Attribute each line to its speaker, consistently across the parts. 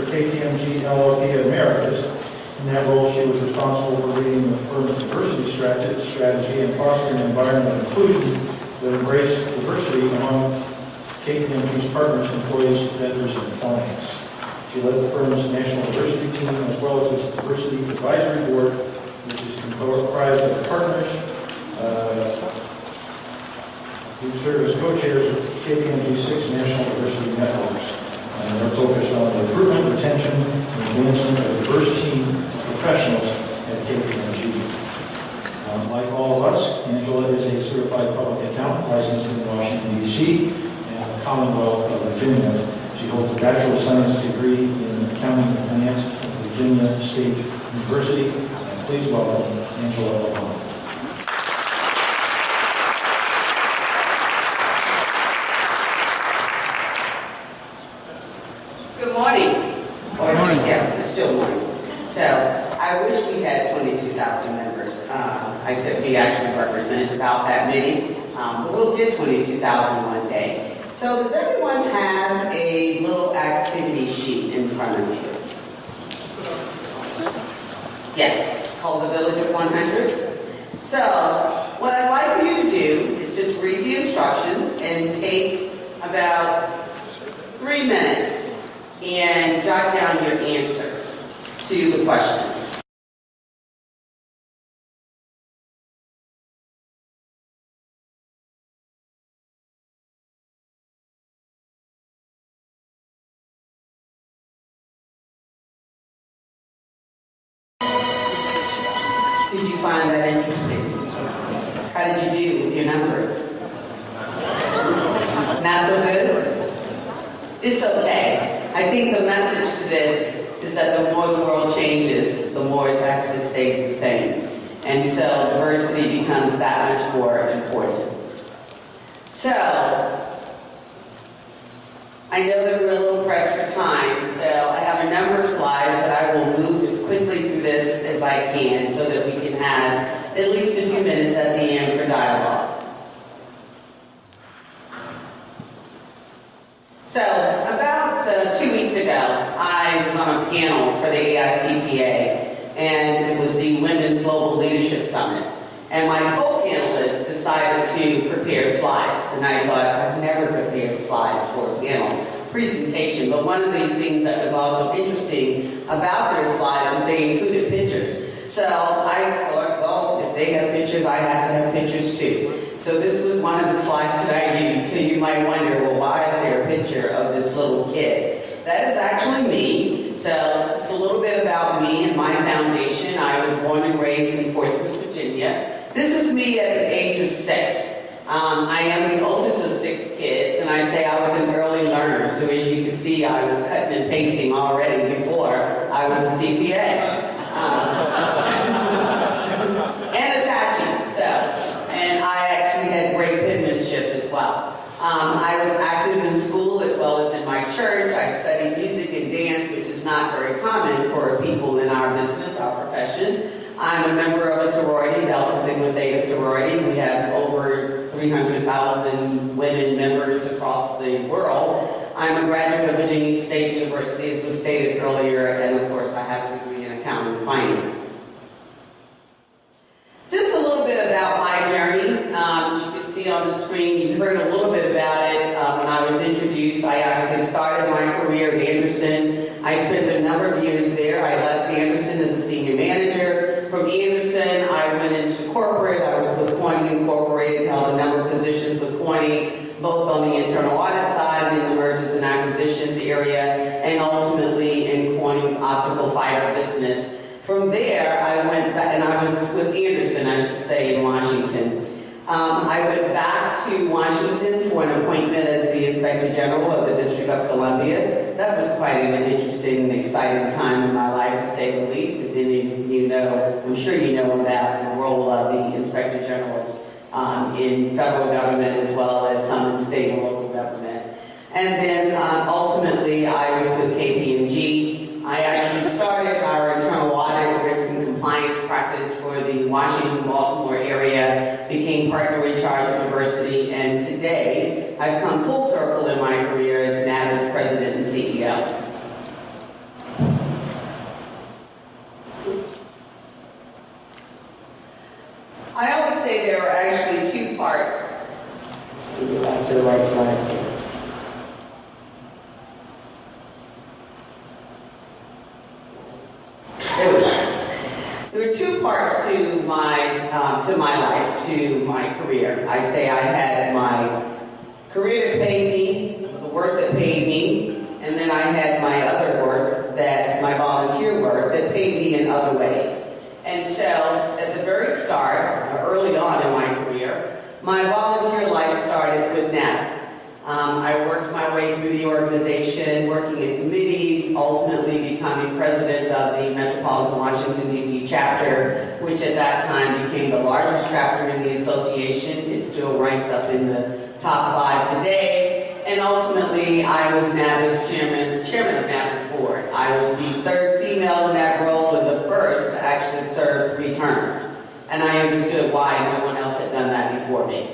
Speaker 1: KPMG LLP Americas. In that role, she was responsible for leading the firm's diversity strategy and fostering an environment of inclusion that embraced diversity among KPMG's partners, employees, vendors, and clients. She led the firm's national diversity team as well as its diversity advisory board, which is comprised of partners who serve as co-chairs of KPMG's 6 national diversity networks. And they're focused on the recruitment, retention, and advancement of diverse team professionals at KPMG. Like all of us, Angela is a certified public accountant licensed in Washington, D.C. and the Commonwealth of Virginia. She holds a Bachelor of Science degree in Accounting and Finance from Virginia State University. And please welcome Angela Avant.
Speaker 2: Good morning.
Speaker 3: Good morning.
Speaker 2: Yeah, it's still morning. So I wish we had 22,000 members. I said we actually represent about that many, but we'll get 22,000 one day. So does everyone have a little activity sheet in front of you? Yes, called the Village of 100. So what I'd like for you to do is just read the instructions and take about 3 minutes and jot down your answers to the questions. Did you find that interesting? How did you do with your numbers? Not so good? It's okay. I think the message to this is that the more the world changes, the more it actually stays the same. And so diversity becomes that much more important. So, I know that we're a little pressed for time, so I have a number of slides, but I will move as quickly through this as I can so that we can have at least a few minutes at the end for dialogue. So, about 2 weeks ago, I was on a panel for the CalCPA, and it was the Women's Global Leadership Summit. And my co-panelists decided to prepare slides, and I thought, I've never prepared slides for a panel presentation, but one of the things that was also interesting about their slides is they included pictures. So I thought, well, if they have pictures, I have to have pictures too. So this was one of the slides that I used. So you might wonder, well, why is there a picture of this little kid? That is actually me. So it's a little bit about me and my foundation. I was born and raised in Portsmouth, Virginia. This is me at the age of 6. I am the oldest of 6 kids, and I say I was an early learner. So as you can see, I was cutting and pasting already before I was a CPA. And attaching, so. And I actually had great penmanship as well. I was active in school as well as in my church. I studied music and dance, which is not very common for people in our business, our profession. I'm a member of a sorority, Delta Sigma Theta sorority. We have over 300,000 women members across the world. I'm a graduate of Virginia State University, as was stated earlier, and of course I have a degree in accounting and finance. Just a little bit about my journey. As you can see on the screen, you've heard a little bit about it when I was introduced. I actually started my career at Anderson. I spent a number of years there. I left Anderson as a senior manager. From Anderson, I went into corporate. I was with Corning Incorporated, held a number of positions with Corning, both on the internal audit side and in the mergers and acquisitions area, and ultimately in Corning's optical fiber business. From there, I went back, and I was with Anderson, I should say, in Washington. I went back to Washington for an appointment as the Inspector General of the District of Columbia. That was quite an interesting and exciting time in my life, to say the least. If any of you know, I'm sure you know about the role of the Inspector Generals in federal government as well as some in state and local government. And then ultimately, I was with KPMG. I actually started our internal audit, risk and compliance practice for the Washington-Baltimore area, became partner in charge of diversity, and today I've come full circle in my career as NABA's president and CEO. There are two parts to my life, to my career. I say I had my career that paid me, the work that paid me, and then I had my other work, my volunteer work, that paid me in other ways. And so, at the very start, early on in my career, my volunteer life started with NAP. I worked my way through the organization, working in committees, ultimately becoming president of the Metropolitan Washington, D.C. chapter, which at that time became the largest chapter in the association. It still ranks up in the top 5 today. And ultimately, I was NABA's chairman of NABA's board. I was the 3rd female in that role and the first to actually serve 3 terms. And I understood why no one else had done that before me.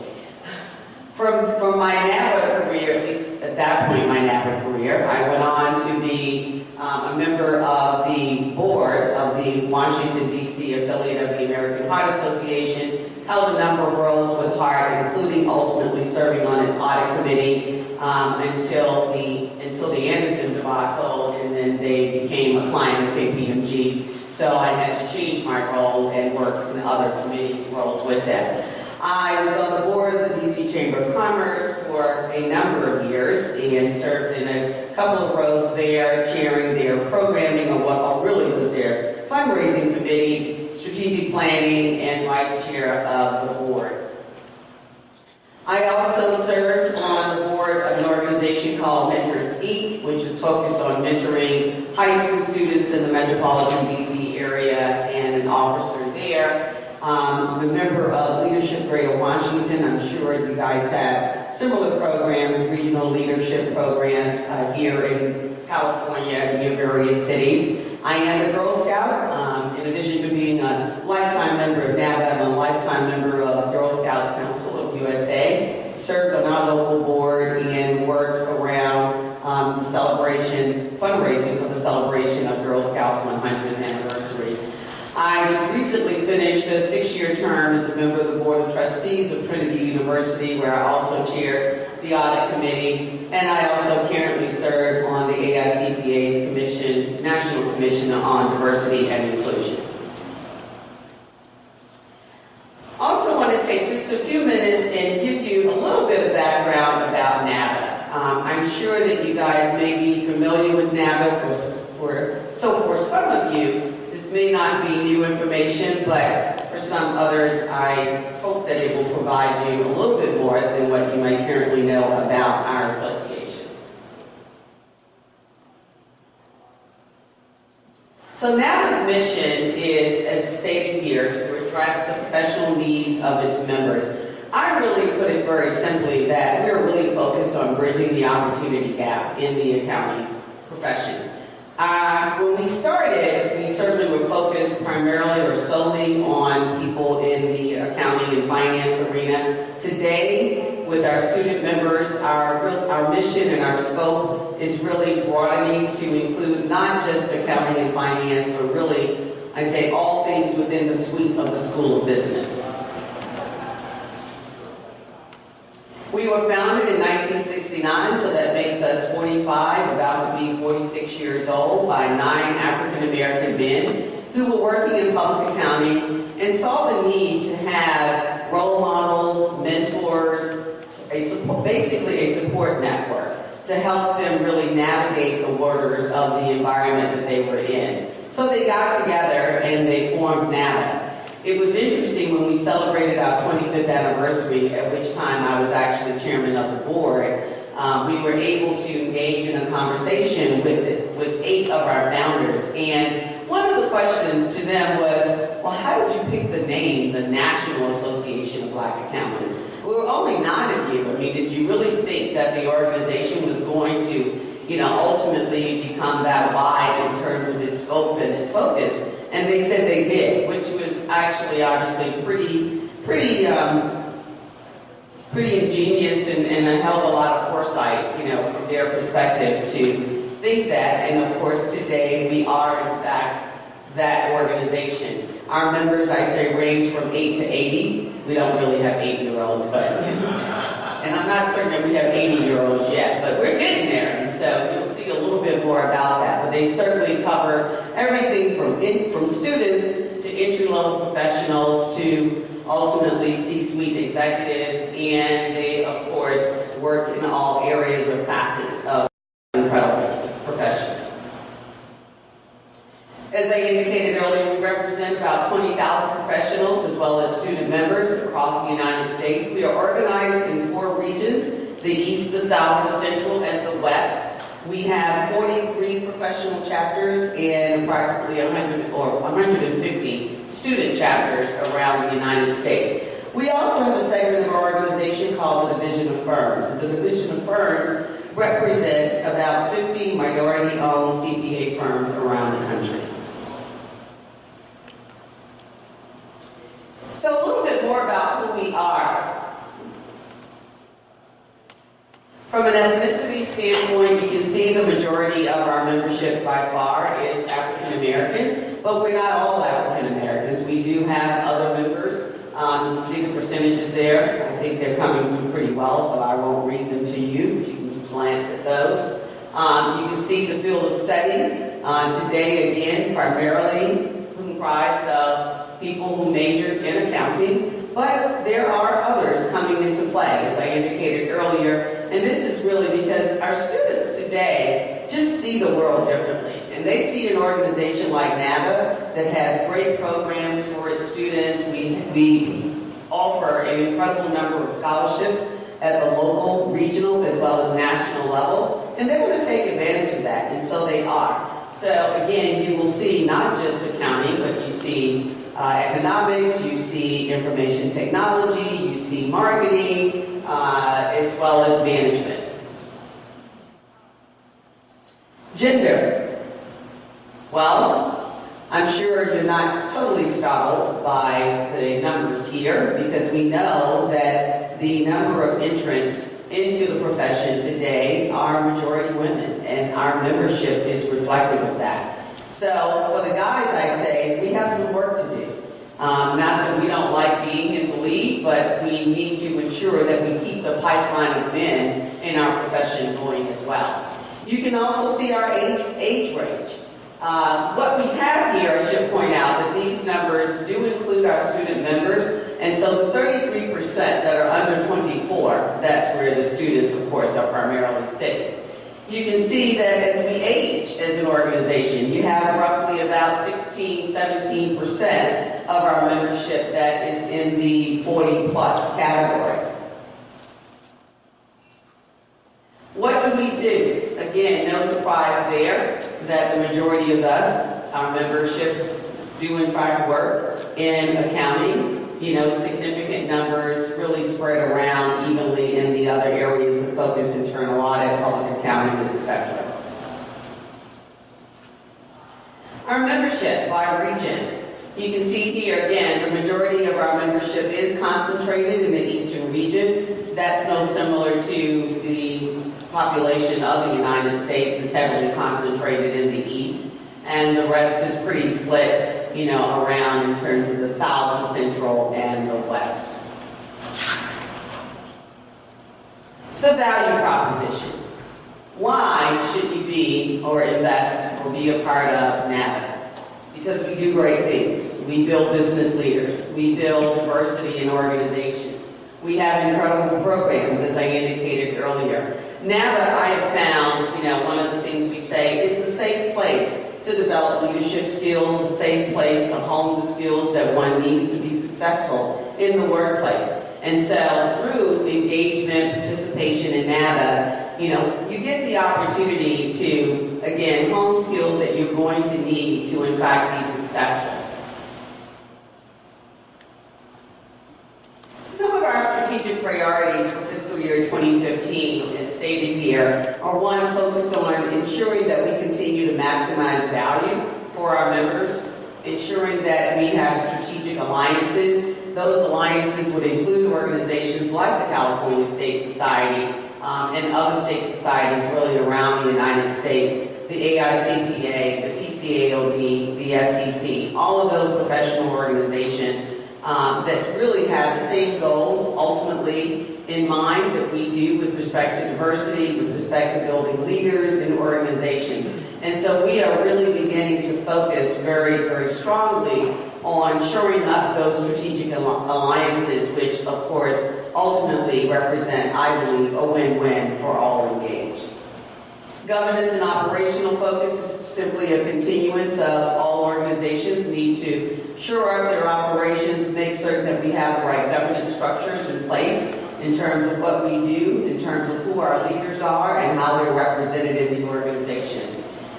Speaker 2: From my NABA career, at least at that point in my NABA career, I went on to be a member of the board of the Washington, D.C. affiliate of the American Heart Association, held a number of roles with Heart, including ultimately serving on its audit committee until the Anderson debacle, and then they became a client of KPMG. So I had to change my role and work in other committee roles with them. I was on the board of the D.C. Chamber of Commerce for a number of years and served in a couple of roles there, chairing their programming of what really was their fundraising committee, strategic planning, and vice chair of the board. I also served on the board of an organization called Mentors Inc., which is focused on mentoring high school students in the metropolitan D.C. area, and an officer there. I'm a member of Leadership Greater Washington. I'm sure you guys have similar programs, regional leadership programs here in California and in various cities. I am a Girl Scout. In addition to being a lifetime member of NABA, I'm a lifetime member of Girl Scouts Council of USA. Served on our local board and worked around the celebration, fundraising for the celebration of Girl Scouts 100th anniversary. I just recently finished a 6-year term as a member of the Board of Trustees of Trinity University, where I also chaired the Audit Committee, and I also currently serve on the AICPA's National Commission on Diversity and Inclusion. Also want to take just a few minutes and give you a little bit of background about NABA. I'm sure that you guys may be familiar with NABA, so for some of you, may not be new information, but for some others, I hope that it will provide you a little bit more than what you may currently know about our association. So NABA's mission is, as stated here, to address the professional needs of its members. I really put it very simply that we're really focused on bridging the opportunity gap in the accounting profession. When we started, we certainly were focused primarily or solely on people in the accounting and finance arena. Today, with our student members, our mission and our scope is really broadening to include not just accounting and finance, but really, I say, all things within the suite of the School of Business. We were founded in 1969, so that makes us 45, about to be 46 years old, by 9 African American men who were working in public accounting and saw the need to have role models, mentors, basically a support network to help them really navigate the waters of the environment that they were in. So they got together and they formed NABA. It was interesting when we celebrated our 25th anniversary, at which time I was actually chairman of the board. We were able to engage in a conversation with 8 of our founders. And one of the questions to them was, well, how did you pick the name, the National Association of Black Accountants? We were only 9 of you. I mean, did you really think that the organization was going to, ultimately become that wide in terms of its scope and its focus? And they said they did, which was actually obviously pretty ingenious and a hell of a lot of foresight, from their perspective to think that. And of course, today we are in fact that organization. Our members, I say, range from 8 to 80. We don't really have 8-year-olds, but, and I'm not certain that we have 80-year-olds yet, but we're getting there. And so you'll see a little bit more about that. But they certainly cover everything from students to to entry-level professionals to ultimately C-suite executives, and they, of course, work in all areas or facets of an incredible profession. As I indicated earlier, we represent about 20,000 professionals as well as student members across the United States. We are organized in 4 regions: the East, the South, the Central, and the West. We have 43 professional chapters and approximately 150 student chapters around the United States. We also have a segment of our organization called the Division of Firms. The Division of Firms represents about 50 minority-owned CPA firms around the country. So a little bit more about who we are. From an ethnicity standpoint, you can see the majority of our membership by far is African American, but we're not all African Americans. We do have other members. You can see the percentages there. I think they're coming through pretty well, so I won't read them to you. You can just glance at those. You can see the field of study. Today, again, primarily comprised of people who majored in accounting, but there are others coming into play, as I indicated earlier. And this is really because our students today just see the world differently. And they see an organization like NAVA that has great programs for its students. We offer an incredible number of scholarships at the local, regional, as well as national level. And they want to take advantage of that, and so they are. So again, you will see not just accounting, but you see economics, you see information technology, you see marketing, as well as management. Gender. Well, I'm sure you're not totally startled by the numbers here, because we know that the number of entrants into the profession today are majority women, and our membership is reflective of that. So for the guys, I say, we have some work to do. Not that we don't like being in the lead, but we need to ensure that we keep the pipeline of men in our profession going as well. You can also see our age range. What we have here, I should point out that these numbers do include our student members, and so the 33% that are under 24, that's where the students, of course, are primarily sitting. You can see that as we age as an organization, you have roughly about 16-17% of our membership that is in the 40-plus category. What do we do? Again, no surprise there that the majority of us, our membership, do in fact work in accounting. You know, significant numbers really spread around evenly in the other areas of focus: internal audit, public accounting, etc. Our membership by region. You can see here again, the majority of our membership is concentrated in the eastern region. That's no similar to the population of the United States. It's heavily concentrated in the east, and the rest is pretty split, you know, around in terms of the south, the central, and the west. The value proposition. Why should you be or invest or be a part of NAVA? Because we do great things. We build business leaders. We build diversity in organizations. We have incredible programs, as I indicated earlier. NAVA, I have found, you know, one of the things we say, is a safe place to develop leadership skills, a safe place to hone the skills that one needs to be successful in the workplace. And so through engagement, participation in NAVA, you know, you get the opportunity to, again, hone skills that you're going to need to, in fact, be successful. Some of our strategic priorities for fiscal year 2015, as stated here, are one, focused on ensuring that we continue to maximize value for our members, ensuring that we have strategic alliances. Those alliances would include organizations like the California State Society and other state societies really around the United States, the AICPA, the PCAOB, the SEC, all of those professional organizations that really have the same goals ultimately in mind that we do with respect to diversity, with respect to building leaders in organizations. And so we are really beginning to focus very, very strongly on shoring up those strategic alliances, which of course ultimately represent, I believe, a win-win for all engaged. Governance and operational focus is simply a continuance of all organizations need to shore up their operations, make certain that we have the right governance structures in place in terms of what we do, in terms of who our leaders are and how they're represented in the organization.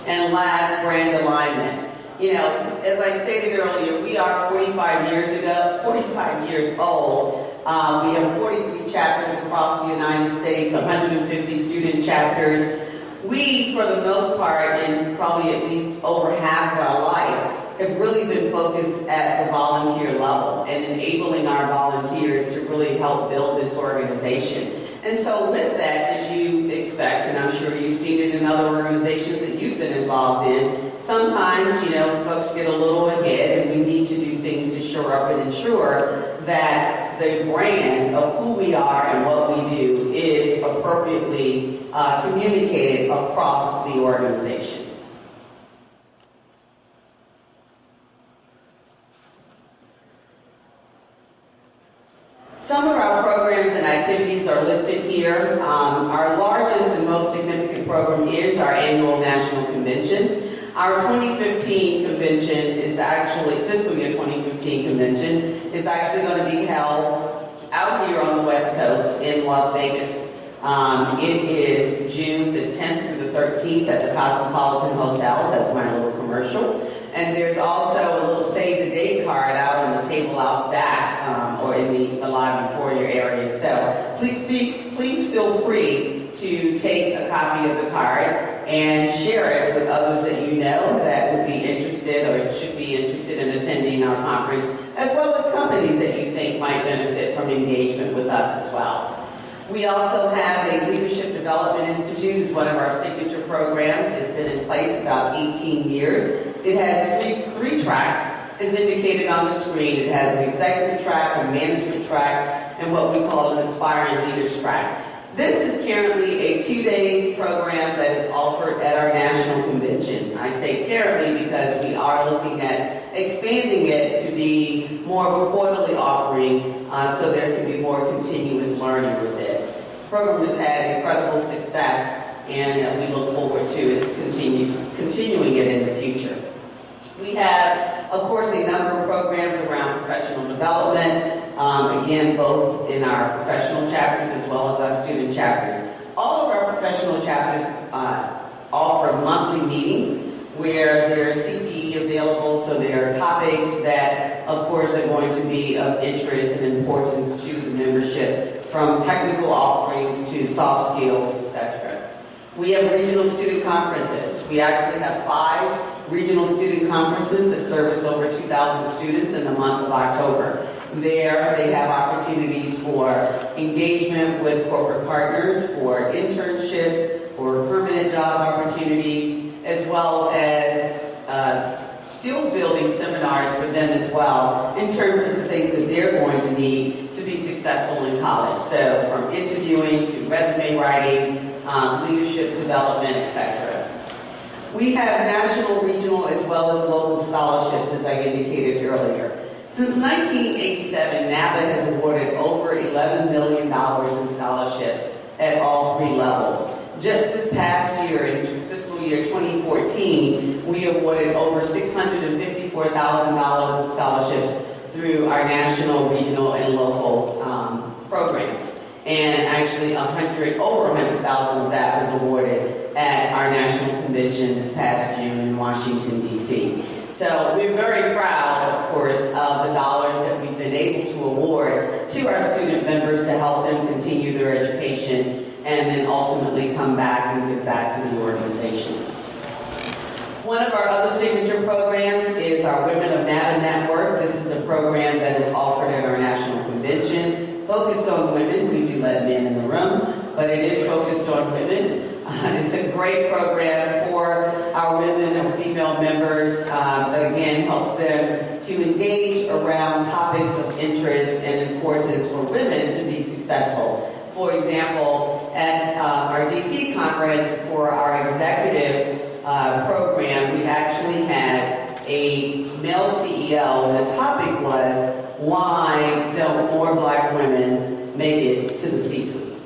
Speaker 2: And last, brand alignment. You know, as I stated earlier, we are 45 years old. We have 43 chapters across the United States, 150 student chapters. We, for the most part, and probably at least over half of our life, have really been focused at the volunteer level and enabling our volunteers to really help build this organization. And so with that, as you expect, and I'm sure you've seen it in other organizations that you've been involved in, sometimes, you know, folks get a little ahead and we need to do things to shore up and ensure that the brand of who we are and what we do is appropriately communicated across the organization. Some of our programs and activities are listed here. Our largest and most significant program is our annual national convention. Our 2015 convention is actually, fiscal year 2015 convention, is actually going to be held out here on the West Coast in Las Vegas. It is June the 10th through the 13th at the Cosmopolitan Hotel. That's my little commercial. And there's also a little save the date card out on the table out back or in the lobby foyer area. So please feel free to take a copy of the card and share it with others that you know that would be interested or should be interested in attending our conference, as well as companies that you think might benefit from engagement with us as well. We also have a Leadership Development Institute as one of our signature programs. It's been in place about 18 years. It has three tracks, as indicated on the screen. It has an executive track, a management track, and what we call an aspiring leaders track. This is currently a 2-day program that is offered at our national convention. I say currently because we are looking at expanding it to be more of a quarterly offering so there can be more continuous learning with this. The program has had incredible success and we look forward to its continuing it in the future. We have, of course, a number of programs around professional development, again, both in our professional chapters as well as our student chapters. All of our professional chapters offer monthly meetings where there are CPE available, so there are topics that, of course, are going to be of interest and importance to the membership, from technical offerings to soft skills, etc. We have regional student conferences. We actually have 5 regional student conferences that service over 2,000 students in the month of October. There, they have opportunities for engagement with corporate partners, for internships, for permanent job opportunities, as well as skills building seminars for them as well, in terms of the things that they're going to need to be successful in college. So from interviewing to resume writing, leadership development, etc. We have national, regional, as well as local scholarships, as I indicated earlier. Since 1987, NAVA has awarded over $11 million in scholarships at all 3 levels. Just this past year, in fiscal year 2014, we awarded over $654,000 in scholarships through our national, regional, and local programs. And actually, over 100,000 of that was awarded at our national convention this past June in Washington, D.C. So we're very proud, of course, of the dollars that we've been able to award to our student members to help them continue their education and then ultimately come back and give back to the organization. One of our other signature programs is our Women of NAVA Network. This is a program that is offered at our national convention, focused on women. We do let men in the room, but it is focused on women. It's a great program for our women and female members that again helps them to engage around topics of interest and importance for women to be successful. For example, at our DC conference for our executive program, we actually had a male CEO CPL, and the topic was, why don't more black women make it to the C-suite?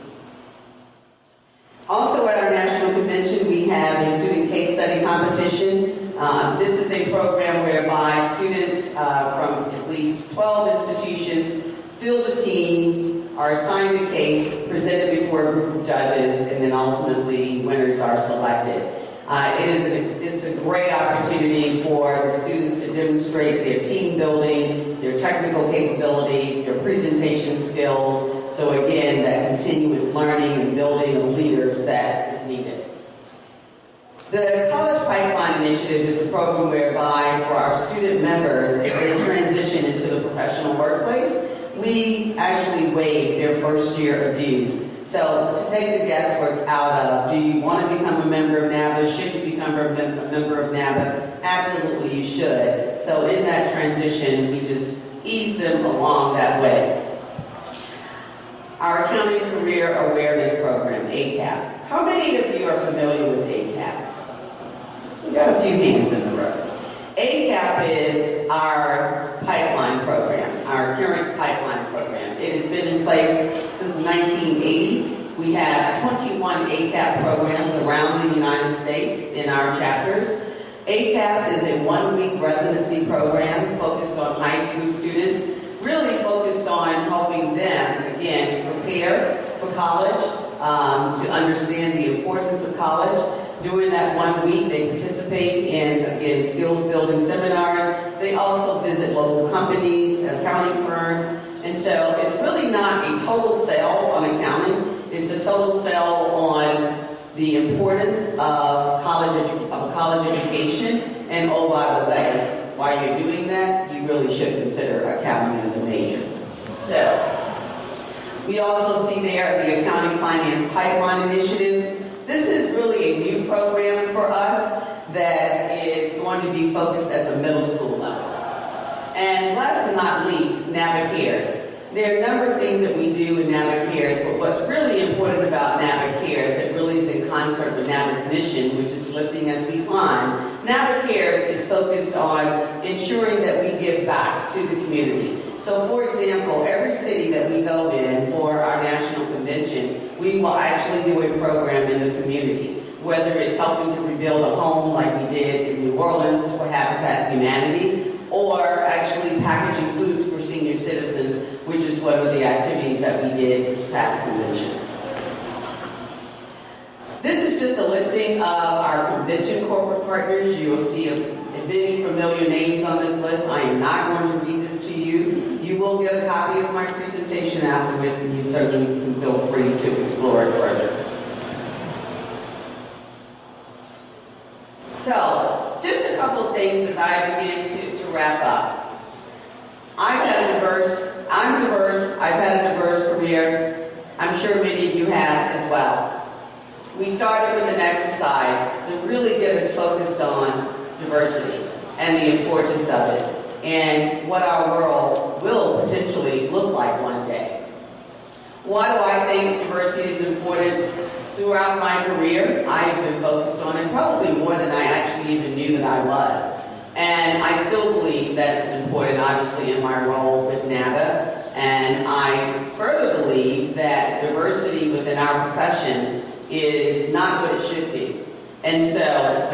Speaker 2: Also at our national convention, we have a student case study competition. This is a program whereby students from at least 12 institutions field a team, are assigned a case, presented before a group of judges, and then ultimately winners are selected. It's a great opportunity for the students to demonstrate their team building, their technical capabilities, their presentation skills. So again, that continuous learning and building of leaders that is needed. The College Pipeline Initiative is a program whereby for our student members, as they transition into the professional workplace, we actually waive their first year of dues. So to take the guesswork out of, do you want to become a member of NABA? Should you become a member of NABA? Absolutely you should. So in that transition, we just ease them along that way. Our Accounting Career Awareness Program, ACAP. How many of you are familiar with ACAP? So we got a few hands in the room. ACAP is our pipeline program, our current pipeline program. It has been in place since 1980. We have 21 ACAP programs around the United States in our chapters. ACAP is a one-week residency program focused on high school students, really focused on helping them, again, to prepare for college, to understand the importance of college. During that 1 week, they participate in, again, skills-building seminars. They also visit local companies, accounting firms. And so it's really not a total sale on accounting. It's a total sale on the importance of a college education. And oh, by the way, while you're doing that, you really should consider accounting as a major. So we also see there the Accounting Finance Pipeline Initiative. This is really a new program for us that is going to be focused at the middle school level. And last but not least, NABA Cares. There are a number of things that we do in NABA Cares, but what's really important about NABA Cares, it really is in concert with NABA's mission, which is lifting as we climb. NABA Cares is focused on ensuring that we give back to the community. So for example, every city that we go in for our national convention, we will actually do a program in the community, whether it's helping to rebuild a home like we did in New Orleans for Habitat for Humanity, or actually packaging foods for senior citizens, which is one of the activities that we did this past convention. This is just a listing of our convention corporate partners. You'll see many familiar names on this list. I am not going to read this to you. You will get a copy of my presentation afterwards, and you certainly can feel free to explore it further. So, just a couple of things as I begin to wrap up. I'm diverse, I've had a diverse career. I'm sure many of you have as well. We started with an exercise that really get us focused on diversity and the importance of it and what our world will potentially look like one day. Why do I think diversity is important? Throughout my career, I've been focused on it probably more than I actually even knew that I was. And I still believe that it's important, obviously, in my role with NABA. And I further believe that diversity within our profession is not what it should be. And so,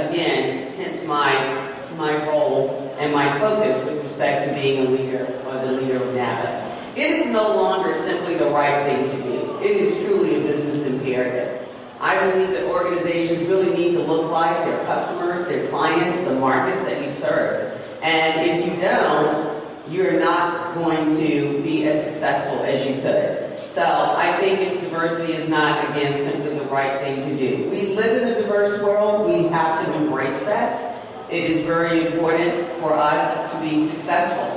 Speaker 2: again, hence my role and my focus with respect to being a leader or the leader of NABA. It is no longer simply the right thing to do. It is truly a business imperative. I believe that organizations really need to look like their customers, their clients, the markets that you serve. And if you don't, you're not going to be as successful as you could. So I think diversity is not, again, simply the right thing to do. We live in a diverse world. We have to embrace that. It is very important for us to be successful.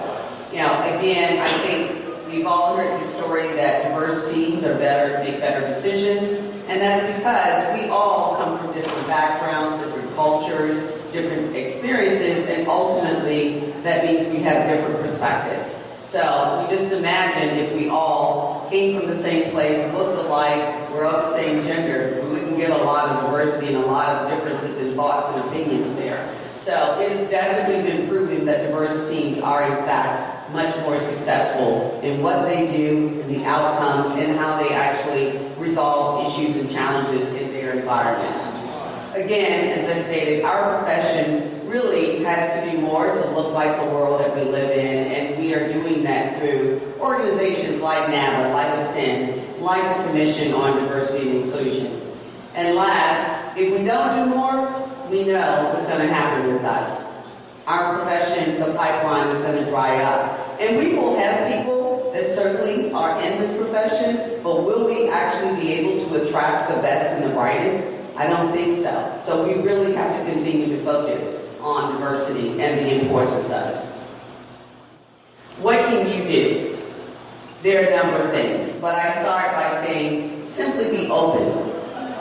Speaker 2: You know, again, I think we've all heard the story that diverse teams are better, make better decisions. And that's because we all come from different backgrounds, different cultures, different experiences, and ultimately that means we have different perspectives. So we just imagine if we all came from the same place, looked alike, we're of the same gender, we wouldn't get a lot of diversity and a lot of differences in thoughts and opinions there. So it has definitely been proven that diverse teams are in fact much more successful in what they do, in the outcomes, and how they actually resolve issues and challenges in their environments. Again, as I stated, our profession really has to do more to look like the world that we live in, and we are doing that through organizations like NABA, like ASCEND, like the Commission on Diversity and Inclusion. And last, if we don't do more, we know what's going to happen with us. Our profession, the pipeline is going to dry up. And we will have people that certainly are in this profession, but will we actually be able to attract the best and the brightest? I don't think so. So we really have to continue to focus on diversity and the importance of it. What can you do? There are a number of things, but I start by saying simply be open.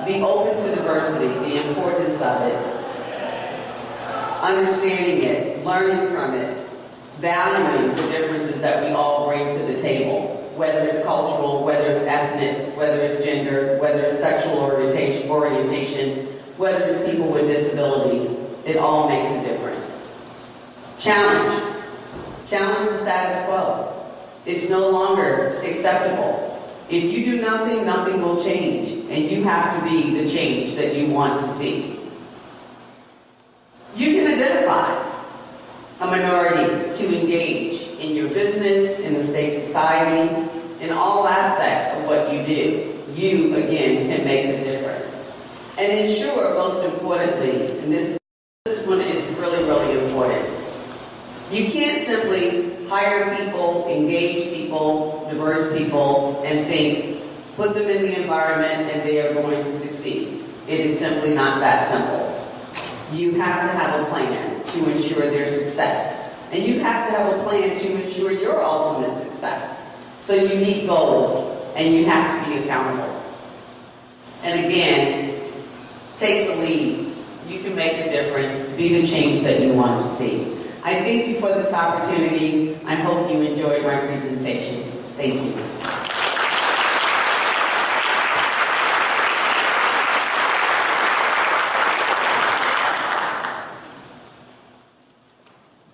Speaker 2: Be open to diversity, the importance of it, understanding it, learning from it, valuing the differences that we all bring to the table, whether it's cultural, whether it's ethnic, whether it's gender, whether it's sexual orientation, whether it's people with disabilities. It all makes a difference. Challenge. Challenge the status quo. It's no longer acceptable. If you do nothing, nothing will change, and you have to be the change that you want to see. You can identify a minority to engage in your business, in the state society, in all aspects of what you do. You, again, can make the difference. And ensure, most importantly, and this one is really, really important, you can't simply hire people, engage people, diverse people, and think, put them in the environment and they are going to succeed. It is simply not that simple. You have to have a plan to ensure their success. And you have to have a plan to ensure your ultimate success. So you need goals, and you have to be accountable. And again, take the lead. You can make a difference. Be the change that you want to see. I thank you for this opportunity. I hope you enjoyed my presentation. Thank you.